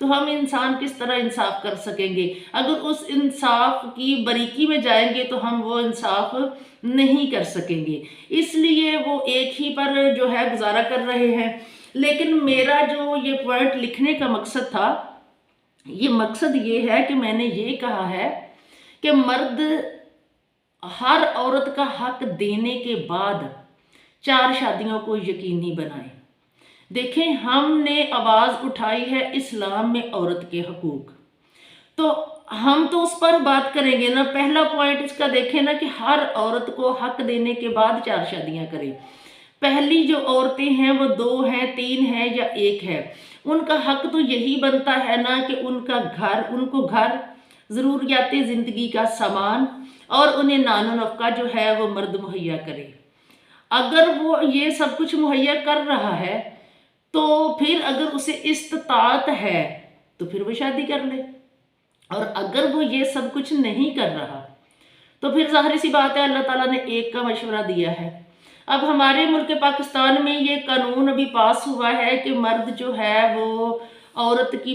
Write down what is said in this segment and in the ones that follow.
تو ہم انسان کس طرح انصاف کر سکیں گے؟ اگر اس انصاف کی باریکی میں جائیں گے تو ہم وہ انصاف نہیں کر سکیں گے، اس لیے وہ ایک ہی پر جو ہے گزارا کر رہے ہیں۔ لیکن میرا جو یہ پوائنٹ لکھنے کا مقصد تھا، یہ مقصد یہ ہے کہ میں نے یہ کہا ہے کہ مرد ہر عورت کا حق دینے کے بعد 4 شادیوں کو یقینی بنائیں۔ دیکھیں، ہم نے آواز اٹھائی ہے اسلام میں عورت کے حقوق، تو ہم تو اس پر بات کریں گے نا۔ پہلا پوائنٹ اس کا دیکھیں نا کہ ہر عورت کو حق دینے کے بعد 4 شادیاں کریں۔ پہلی جو عورتیں ہیں وہ 2 ہیں، 3 ہیں یا 1 ہے، ان کا حق تو یہی بنتا ہے نا کہ ان کو گھر، ضروریات زندگی کا سامان اور انہیں نان و نفقہ جو ہے وہ مرد مہیا کرے۔ اگر وہ یہ سب کچھ مہیا کر رہا ہے تو پھر اگر اسے استطاعت ہے تو پھر وہ شادی کر لے، اور اگر وہ یہ سب کچھ نہیں کر رہا تو پھر ظاہر سی بات ہے اللہ تعالیٰ نے ایک کا مشورہ دیا ہے۔ اب ہمارے ملک پاکستان میں یہ قانون ابھی پاس ہوا ہے کہ مرد جو ہے وہ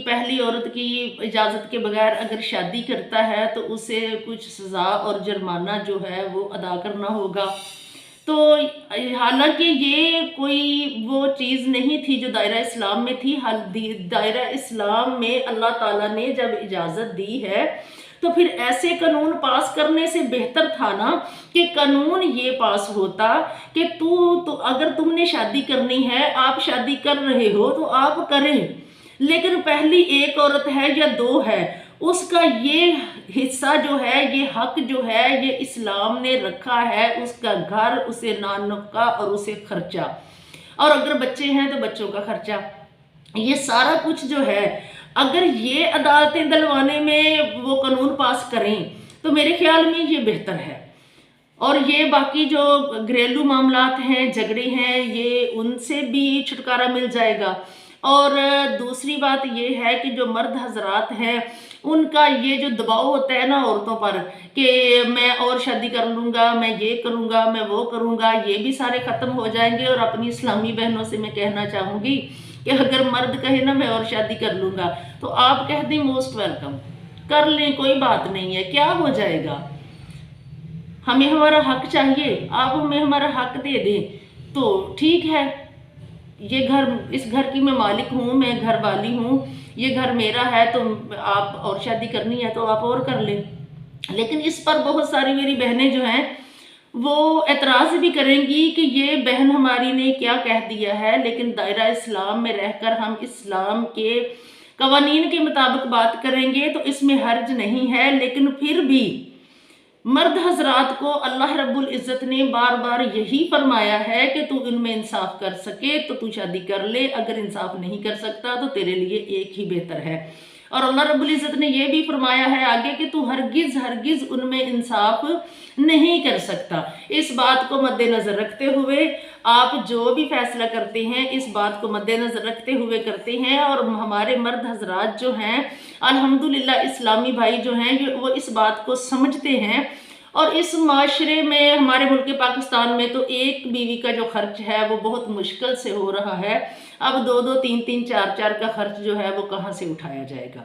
پہلی عورت کی اجازت کے بغیر اگر شادی کرتا ہے تو اسے کچھ سزا اور جرمانہ جو ہے وہ ادا کرنا ہوگا۔ تو حالانکہ یہ کوئی وہ چیز نہیں تھی جو دائرہ اسلام میں تھی، دائرہ اسلام میں اللہ تعالیٰ نے جب اجازت دی ہے تو پھر ایسے قانون پاس کرنے سے بہتر تھا نا کہ قانون یہ پاس ہوتا کہ اگر تم نے شادی کرنی ہے، آپ شادی کر رہے ہو تو آپ کریں، لیکن پہلی 1 عورت ہے یا 2 ہے، اس کا یہ حصہ جو ہے، یہ حق جو ہے، یہ اسلام نے رکھا ہے، اس کا گھر، اسے نان نفقہ اور اسے خرچہ، اور اگر بچے ہیں تو بچوں کا خرچہ، یہ سارا کچھ جو ہے اگر یہ عدالتیں دلوانے میں وہ قانون پاس کریں تو میرے خیال میں یہ بہتر ہے، اور یہ باقی جو گھریلو معاملات ہیں، جھگڑے ہیں، یہ ان سے بھی چھٹکارا مل جائے گا۔ اور دوسری بات یہ ہے کہ جو مرد حضرات ہیں ان کا یہ جو دباؤ ہوتا ہے نا عورتوں پر کہ میں اور شادی کر لوں گا، میں یہ کروں گا، میں وہ کروں گا، یہ بھی سارے ختم ہو جائیں گے۔ اور اپنی اسلامی بہنوں سے میں کہنا چاہوں گی کہ اگر مرد کہے نا میں اور شادی کر لوں گا تو آپ کہہ دیں موسٹ ویلکم، کر لیں، کوئی بات نہیں ہے، کیا ہو جائے گا؟ ہمیں ہمارا حق چاہیے، آپ ہمیں ہمارا حق دے دیں تو ٹھیک ہے، اس گھر کی میں مالک ہوں، میں گھر والی ہوں، یہ گھر میرا ہے، تو آپ اور شادی کرنی ہے تو آپ اور کر لیں۔ لیکن اس پر بہت ساری میری بہنیں جو ہیں وہ اعتراض بھی کریں گی کہ یہ بہن ہماری نے کیا کہہ دیا ہے، لیکن دائرہ اسلام میں رہ کر ہم اسلام کے قوانین کے مطابق بات کریں گے تو اس میں حرج نہیں ہے۔ لیکن پھر بھی مرد حضرات کو اللہ رب العزت نے بار بار یہی فرمایا ہے کہ تو ان میں انصاف کر سکے تو تو شادی کر لے، اگر انصاف نہیں کر سکتا تو تیرے لیے ایک ہی بہتر ہے۔ اور اللہ رب العزت نے یہ بھی فرمایا ہے آگے کہ تو ہرگز ان میں انصاف نہیں کر سکتا۔ اس بات کو مد نظر رکھتے ہوئے آپ جو بھی فیصلہ کرتے ہیں اس بات کو مد نظر رکھتے ہوئے کرتے ہیں، اور ہمارے مرد حضرات جو ہیں الحمدللہ اسلامی بھائی جو ہیں وہ اس بات کو سمجھتے ہیں۔ اور اس معاشرے میں ہمارے ملک پاکستان میں تو ایک بیوی کا جو خرچ ہے وہ بہت مشکل سے ہو رہا ہے، اب 2 3 4 کا خرچ جو ہے وہ کہاں سے اٹھایا جائے گا؟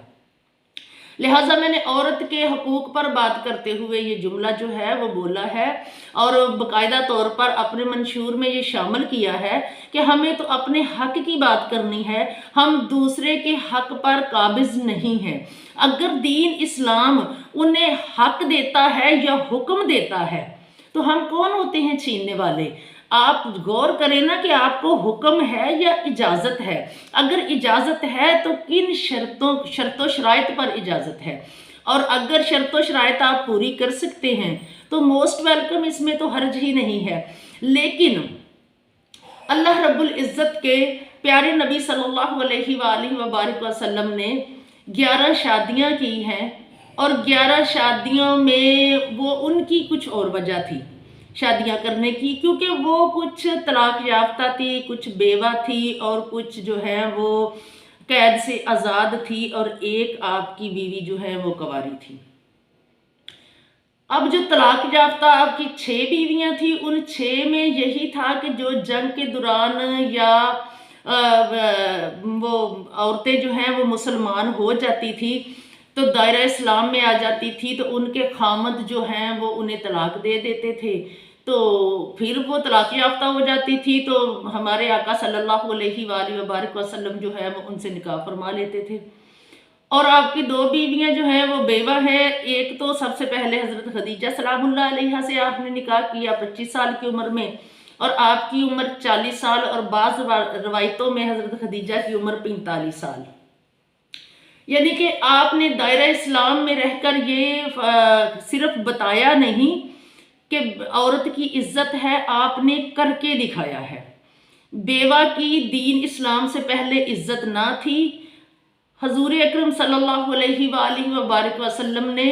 لہٰذا میں نے عورت کے حقوق پر بات کرتے ہوئے یہ جملہ جو ہے وہ بولا ہے، اور باقاعدہ طور پر اپنے منشور میں یہ شامل کیا ہے کہ ہمیں تو اپنے حق کی بات کرنی ہے، ہم دوسرے کے حق پر قابض نہیں ہیں۔ اگر دین اسلام انہیں حق دیتا ہے یا حکم دیتا ہے تو ہم کون ہوتے ہیں چھیننے والے؟ آپ غور کریں نا کہ آپ کو حکم ہے یا اجازت ہے؟ اگر اجازت ہے تو کن شرط و شرائط پر اجازت ہے؟ اور اگر شرط و شرائط آپ پوری کر سکتے ہیں تو موسٹ ویلکم، اس میں تو حرج ہی نہیں ہے۔ لیکن اللہ رب العزت کے پیارے نبی صلی اللہ علیہ وآلہ وبارک وسلم نے 11 شادیاں کی ہیں، اور 11 شادیوں میں وہ ان کی کچھ اور وجہ تھی شادیاں کرنے کی، کیونکہ وہ کچھ طلاق یافتہ تھی، کچھ بیوہ تھی، اور کچھ جو ہے وہ قید سے آزاد تھی، اور ایک آپ کی بیوی جو ہے وہ کنواری تھی۔ اب جو طلاق یافتہ آپ کی 6 بیویاں تھیں، ان 6 میں یہی تھا کہ جو جنگ کے دوران یا وہ عورتیں جو ہیں وہ مسلمان ہو جاتی تھی تو دائرہ اسلام میں آ جاتی تھی، تو ان کے خامد جو ہیں وہ انہیں طلاق دے دیتے تھے، تو پھر وہ طلاق یافتہ ہو جاتی تھی، تو ہمارے آقا صلی اللہ علیہ وآلہ وبارک وسلم جو ہے وہ ان سے نکاح فرما لیتے تھے۔ اور آپ کی دو بیویاں جو ہیں وہ بیوہ ہیں، ایک تو سب سے پہلے حضرت خدیجہ سلام اللہ علیہا سے آپ نے نکاح کیا 25 سال کی عمر میں، اور آپ کی عمر 40 سال، اور بعض روایتوں میں حضرت خدیجہ کی عمر 45 سال۔ یعنی کہ آپ نے دائرہ اسلام میں رہ کر یہ صرف بتایا نہیں کہ عورت کی عزت ہے، آپ نے کر کے دکھایا ہے۔ بیوہ کی دین اسلام سے پہلے عزت نہ تھی۔ حضور اکرم صلی اللہ علیہ وآلہ وبارک وسلم نے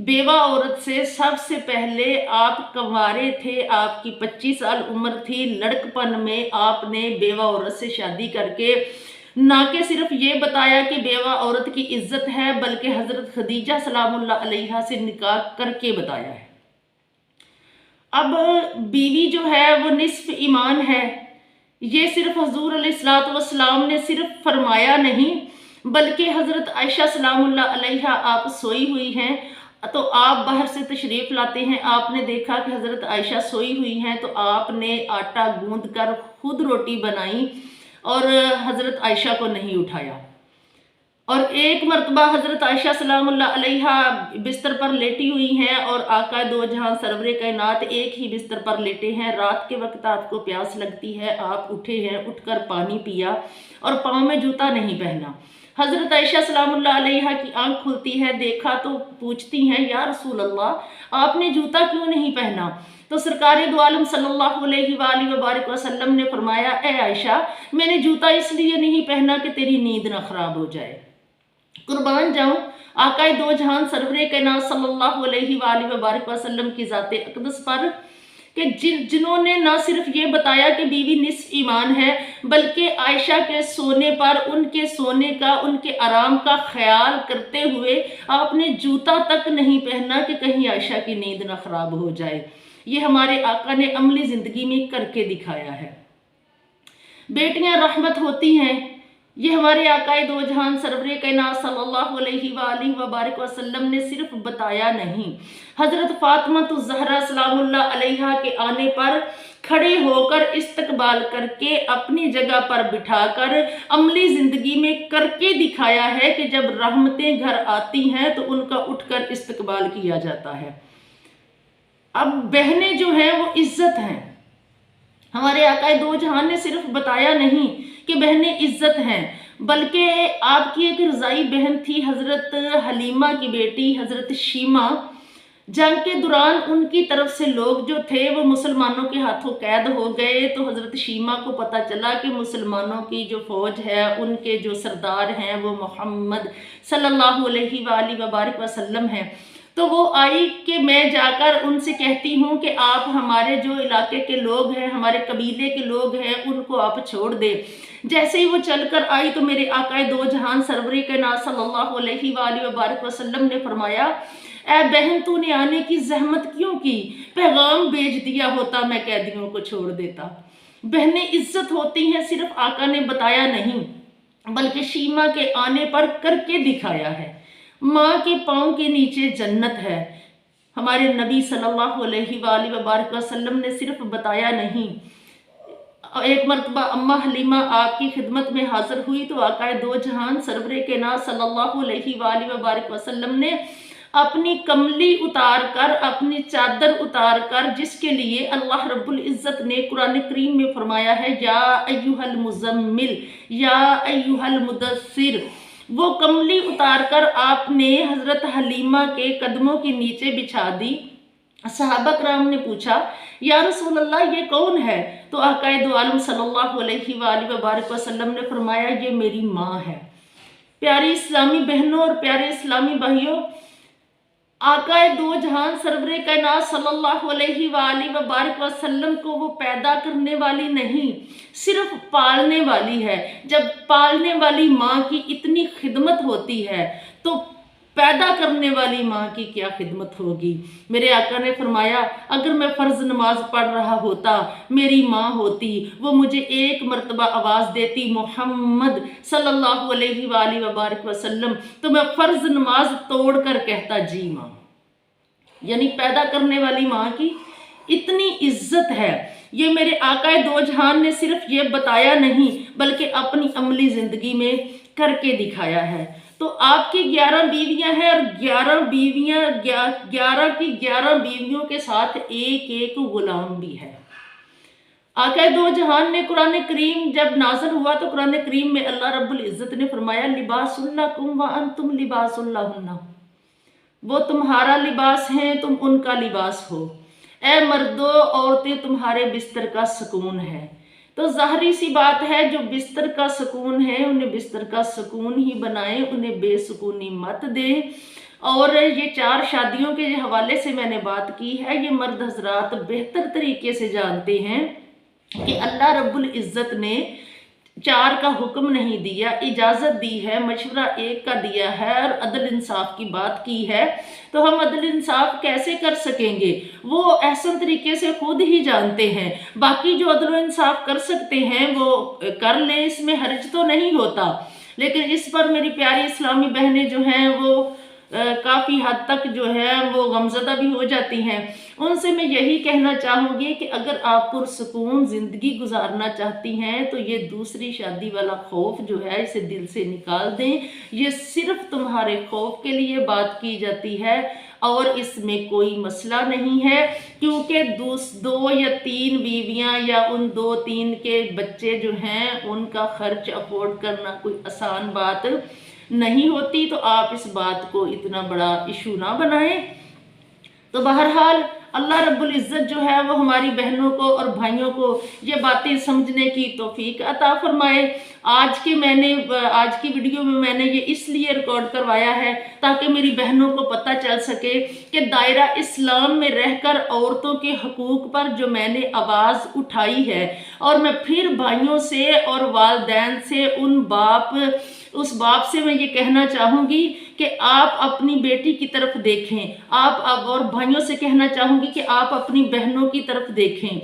بیوہ عورت سے سب سے پہلے، آپ کنوارے تھے، آپ کی 25 سال عمر تھی، لڑکپن میں آپ نے بیوہ عورت سے شادی کر کے نہ کہ صرف یہ بتایا کہ بیوہ عورت کی عزت ہے، بلکہ حضرت خدیجہ سلام اللہ علیہا سے نکاح کر کے بتایا ہے۔ اب بیوی جو ہے وہ نصف ایمان ہے، یہ صرف حضور علیہ السلام نے صرف فرمایا نہیں، بلکہ حضرت عائشہ سلام اللہ علیہا آپ سوئی ہوئی ہیں تو آپ باہر سے تشریف لاتے ہیں، آپ نے دیکھا کہ حضرت عائشہ سوئی ہوئی ہیں، تو آپ نے آٹا گوندھ کر خود روٹی بنائی اور حضرت عائشہ کو نہیں اٹھایا۔ اور ایک مرتبہ حضرت عائشہ سلام اللہ علیہا بستر پر لیٹی ہوئی ہیں اور آقا دو جہاں سرور کائنات ایک ہی بستر پر لیٹے ہیں، رات کے وقت آپ کو پیاس لگتی ہے، آپ اٹھے ہیں، اٹھ کر پانی پیا اور پاؤں میں جوتا نہیں پہنا۔ حضرت عائشہ سلام اللہ علیہا کی آنکھ کھلتی ہے، دیکھا تو پوچھتی ہیں یا رسول اللہ آپ نے جوتا کیوں نہیں پہنا؟ تو سرکار دو عالم صلی اللہ علیہ وآلہ وبارک وسلم نے فرمایا، اے عائشہ میں نے جوتا اس لیے نہیں پہنا کہ تیری نیند نہ خراب ہو جائے۔ قربان جاؤں آقا دو جہان سرور کائنات صلی اللہ علیہ وآلہ وبارک وسلم کی ذات اقدس پر کہ جنہوں نے نہ صرف یہ بتایا کہ بیوی نصف ایمان ہے، بلکہ عائشہ کے سونے پر ان کے سونے کا، ان کے آرام کا خیال کرتے ہوئے آپ نے جوتا تک نہیں پہنا کہ کہیں عائشہ کی نیند نہ خراب ہو جائے۔ یہ ہمارے آقا نے عملی زندگی میں کر کے دکھایا ہے۔ بیٹیاں رحمت ہوتی ہیں، یہ ہمارے آقا دو جہان سرور کائنات صلی اللہ علیہ وآلہ وبارک وسلم نے صرف بتایا نہیں، حضرت فاطمہ الزہرا سلام اللہ علیہا کے آنے پر کھڑے ہو کر استقبال کر کے اپنی جگہ پر بٹھا کر عملی زندگی میں کر کے دکھایا ہے کہ جب رحمتیں گھر آتی ہیں تو ان کا اٹھ کر استقبال کیا جاتا ہے۔ اب بہنیں جو ہیں وہ عزت ہیں، ہمارے آقا دو جہان نے صرف بتایا نہیں کہ بہنیں عزت ہیں، بلکہ آپ کی ایک رضائی بہن تھی حضرت حلیمہ کی بیٹی حضرت شیمہ، جنگ کے دوران ان کی طرف سے لوگ جو تھے وہ مسلمانوں کے ہاتھوں قید ہو گئے، تو حضرت شیمہ کو پتہ چلا کہ مسلمانوں کی جو فوج ہے ان کے جو سردار ہیں وہ محمد صلی اللہ علیہ وآلہ وبارک وسلم ہیں، تو وہ آئی کہ میں جا کر ان سے کہتی ہوں کہ آپ ہمارے جو علاقے کے لوگ ہیں، ہمارے قبیلے کے لوگ ہیں، ان کو آپ چھوڑ دیں۔ جیسے ہی وہ چل کر آئی تو میرے آقا دو جہان سرور کائنات صلی اللہ علیہ وآلہ وبارک وسلم نے فرمایا، اے بہن تو نے آنے کی زحمت کیوں کی؟ پیغام بھیج دیا ہوتا میں قیدیوں کو چھوڑ دیتا۔ بہنیں عزت ہوتی ہیں، صرف آقا نے بتایا نہیں بلکہ شیمہ کے آنے پر کر کے دکھایا ہے۔ ماں کے پاؤں کے نیچے جنت ہے، ہمارے نبی صلی اللہ علیہ وآلہ وبارک وسلم نے صرف بتایا نہیں۔ ایک مرتبہ اماں حلیمہ آپ کی خدمت میں حاضر ہوئی تو آقا دو جہان سرور کائنات صلی اللہ علیہ وآلہ وبارک وسلم نے اپنی کملی اتار کر، اپنی چادر اتار کر، جس کے لیے اللہ رب العزت نے قرآن کریم میں فرمایا ہے یا ایھا المزمل یا ایھا المدثر، وہ کملی اتار کر آپ نے حضرت حلیمہ کے قدموں کے نیچے بچھا دی۔ صحابہ کرام نے پوچھا یا رسول اللہ یہ کون ہے؟ تو آقا دو عالم صلی اللہ علیہ وآلہ وبارک وسلم نے فرمایا یہ میری ماں ہے۔ پیاری اسلامی بہنوں اور پیارے اسلامی بھائیوں، آقا دو جہان سرور کائنات صلی اللہ علیہ وآلہ وبارک وسلم کو وہ پیدا کرنے والی نہیں، صرف پالنے والی ہے۔ جب پالنے والی ماں کی اتنی خدمت ہوتی ہے تو پیدا کرنے والی ماں کی کیا خدمت ہوگی۔ میرے آقا نے فرمایا اگر میں فرض نماز پڑھ رہا ہوتا، میری ماں ہوتی، وہ مجھے ایک مرتبہ آواز دیتی محمد صلی اللہ علیہ وآلہ وبارک وسلم، تو میں فرض نماز توڑ کر کہتا جی ماں۔ یعنی پیدا کرنے والی ماں کی اتنی عزت ہے۔ یہ میرے آقا دو جہان نے صرف یہ بتایا نہیں بلکہ اپنی عملی زندگی میں کر کے دکھایا ہے۔ تو آپ کی 11 بیویاں ہیں اور 11 کی 11 بیویوں کے ساتھ ایک ایک غلام بھی ہے۔ آقا دو جہان نے قرآن کریم جب نازل ہوا تو قرآن کریم میں اللہ رب العزت نے فرمایا لباس لکم وانتم لباس لہن، وہ تمہارا لباس ہیں تم ان کا لباس ہو، اے مردو عورتیں تمہارے بستر کا سکون ہے۔ تو ظاہری سی بات ہے جو بستر کا سکون ہے انہیں بستر کا سکون ہی بنائیں، انہیں بے سکونی مت دیں۔ اور یہ 4 شادیوں کے حوالے سے میں نے بات کی ہے، یہ مرد حضرات بہتر طریقے سے جانتے ہیں کہ اللہ رب العزت نے 4 کا حکم نہیں دیا، اجازت دی ہے، مشورہ 1 کا دیا ہے اور عدل انصاف کی بات کی ہے۔ تو ہم عدل انصاف کیسے کر سکیں گے؟ وہ احسن طریقے سے خود ہی جانتے ہیں۔ باقی جو عدل و انصاف کر سکتے ہیں وہ کر لیں، اس میں حرج تو نہیں ہوتا، لیکن اس پر میری پیاری اسلامی بہنیں جو ہیں وہ کافی حد تک جو ہے وہ غمزدہ بھی ہو جاتی ہیں۔ ان سے میں یہی کہنا چاہوں گی کہ اگر آپ پرسکون زندگی گزارنا چاہتی ہیں تو یہ دوسری شادی والا خوف جو ہے اسے دل سے نکال دیں۔ یہ صرف تمہارے خوف کے لیے بات کی جاتی ہے اور اس میں کوئی مسئلہ نہیں ہے، کیونکہ 2 یا 3 بیویاں یا ان 2-3 کے بچے جو ہیں ان کا خرچ افورڈ کرنا کوئی آسان بات نہیں ہوتی۔ تو آپ اس بات کو اتنا بڑا ایشو نہ بنائیں۔ تو بہرحال اللہ رب العزت جو ہے وہ ہماری بہنوں کو اور بھائیوں کو یہ باتیں سمجھنے کی توفیق عطا فرمائے۔ آج کی ویڈیو میں نے یہ اس لیے ریکارڈ کروایا ہے تاکہ میری بہنوں کو پتہ چل سکے کہ دائرہ اسلام میں رہ کر عورتوں کے حقوق پر جو میں نے آواز اٹھائی ہے، اور میں پھر بھائیوں سے اور والدین سے اس باپ سے میں یہ کہنا چاہوں گی کہ آپ اپنی بیٹی کی طرف دیکھیں، آپ اور بھائیوں سے کہنا چاہوں گی کہ آپ اپنی بہنوں کی طرف دیکھیں۔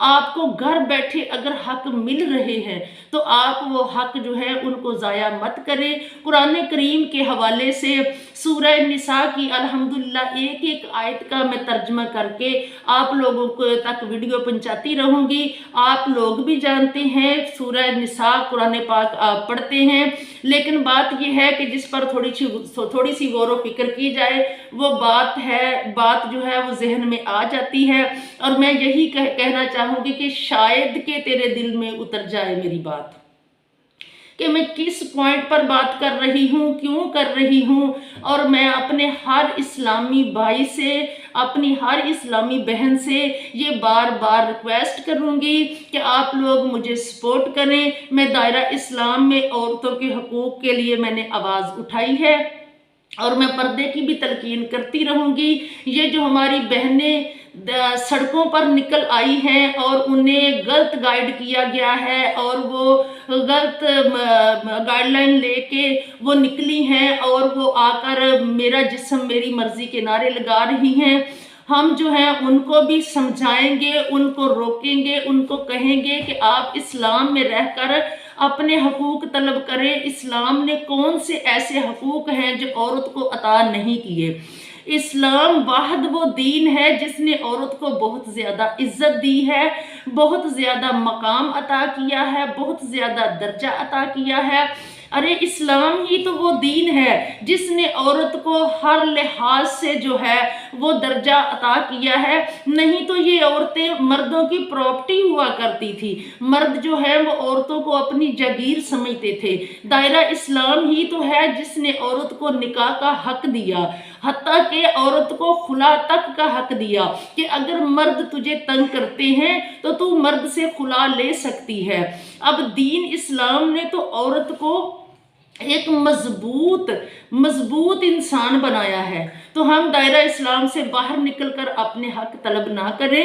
آپ کو گھر بیٹھے اگر حق مل رہے ہیں تو آپ وہ حق جو ہے ان کو ضائع مت کریں۔ قرآن کریم کے حوالے سے سورہ نساء کی الحمدللہ ایک آیت کا میں ترجمہ کر کے آپ لوگوں کو تک ویڈیو پہنچاتی رہوں گی۔ آپ لوگ بھی جانتے ہیں سورہ نساء قرآن پاک آپ پڑھتے ہیں، لیکن بات یہ ہے کہ جس پر تھوڑی سی غور و فکر کی جائے وہ بات جو ہے وہ ذہن میں آ جاتی ہے، اور میں یہی کہنا چاہوں گی کہ شاید کہ تیرے دل میں اتر جائے میری بات کہ میں کس پوائنٹ پر بات کر رہی ہوں، کیوں کر رہی ہوں، اور میں اپنے ہر اسلامی بھائی سے، اپنی ہر اسلامی بہن سے یہ بار بار ریکویسٹ کروں گی کہ آپ لوگ مجھے سپورٹ کریں۔ میں دائرہ اسلام میں عورتوں کے حقوق کے لیے میں نے آواز اٹھائی ہے اور میں پردے کی بھی تلقین کرتی رہوں گی۔ یہ جو ہماری بہنیں سڑکوں پر نکل آئی ہیں اور انہیں غلط گائیڈ کیا گیا ہے اور وہ غلط گائیڈ لائن لے کے وہ نکلی ہیں اور وہ آ کر میرا جسم میری مرضی کے نعرے لگا رہی ہیں، ہم جو ہیں ان کو بھی سمجھائیں گے، ان کو روکیں گے، ان کو کہیں گے کہ آپ اسلام میں رہ کر اپنے حقوق طلب کریں۔ اسلام نے کون سے ایسے حقوق ہیں جو عورت کو عطا نہیں کیے؟ اسلام واحد وہ دین ہے جس نے عورت کو بہت زیادہ عزت دی ہے، بہت زیادہ مقام عطا کیا ہے، بہت زیادہ درجہ عطا کیا ہے۔ ارے اسلام ہی تو وہ دین ہے جس نے عورت کو ہر لحاظ سے جو ہے وہ درجہ عطا کیا ہے۔ نہیں تو یہ عورتیں مردوں کی پراپرٹی ہوا کرتی تھی، مرد جو ہے وہ عورتوں کو اپنی جاگیر سمجھتے تھے۔ دائرہ اسلام ہی تو ہے جس نے عورت کو نکاح کا حق دیا، حتیٰ کہ عورت کو خلا تک کا حق دیا کہ اگر مرد تجھے تنگ کرتے ہیں تو مرد سے خلا لے سکتی ہے۔ اب دین اسلام نے تو عورت کو ایک مضبوط انسان بنایا ہے، تو ہم دائرہ اسلام سے باہر نکل کر اپنے حق طلب نہ کریں۔